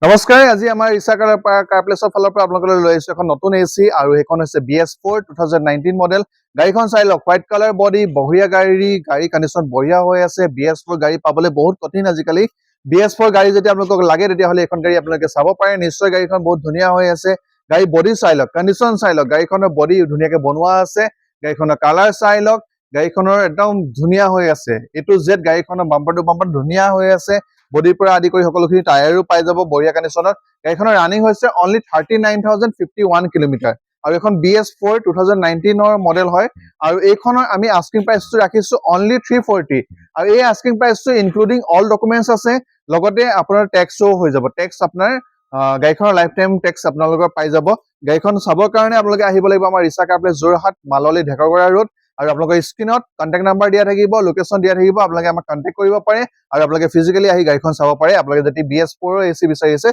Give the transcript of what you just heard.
নমস্কাৰ আজি আমাৰ ইছা কাৰপ্লেছৰ ফালৰ পৰা আপোনালোকলৈ লৈ আহিছো এখন নতুন এচি আৰু এখন হৈছে BS4 2019 মডেল গাড়ীখন চাই লওক হোৱাইট কালাৰ বডি বঢ়িয়া গাড়ী কণ্ডিশ্যন বঢ়িয়া হৈ আছে BS4 গাড়ী পাবলৈ বহুত কঠিন আজিকালি BS4 গাড়ী যদি আপোনালোকক লাগে তেতিয়াহ'লে এখন গাড়ী আপোনালোকে চাব পাৰে নিশ্চয় গাড়ীখন বহুত ধুনীয়া হৈ আছে গাড়ী বডি চাই লওক কণ্ডিশ্যন চাই লওক গাড়ীখনৰ বডি ধুনীয়াকৈ বনোৱা আছে গাড়ীখনৰ কালাৰ চাই লওক গাড়ীখনৰ একদম ধুনীয়া হৈ আছে এটো জেড গাড়ীখনৰ বাম্পাৰ টু বাম্পাৰ ধুনীয়া হৈ আছে বডিৰ পৰা আদি কৰি সকলোখিনি টায়াৰো পাই যাব বঢ়িয়া কণ্ডিশ্যনত গাড়ীখনৰ ৰানিং হৈছে অনলি 39051 কিলোমিটাৰ আৰু এখন BS4 2019 ৰ মডেল হয় আৰু এইখনৰ আমি আস্কিং প্ৰাইচটো ৰাখিছো অনলি 340 আৰু এই আস্কিং প্ৰাইচটো ইনক্লুডিং অল ডকুমেন্টছ আছে লগতে আপোনাৰ টেক্সও হৈ যাব টেক্স আপোনাৰ গাড়ীখনৰ লাইফ টাইম টেক্স আপোনালোকৰ পাই যাব গাড়ীখন চাবৰ কাৰণে আপোনালোকে আহিব লাগিব আমাৰ ইছা কাৰপ্লেছ যোৰহাট মাললি ঢেকৰগড়া ৰোড আৰু আপোনালোকৰ স্ক্ৰিনত কন্টেক্ট নাম্বাৰ দিয়া থাকিব লোকেশ্যন দিয়া থাকিব আপোনালোকে আমাক কন্টেক্ট কৰিব পাৰে আৰু আপোনালোকে ফিজিক্যালি আহি গাড়ীখন চাব পাৰে আপোনালোকে যদি BS4 এচি বিচাৰি আছে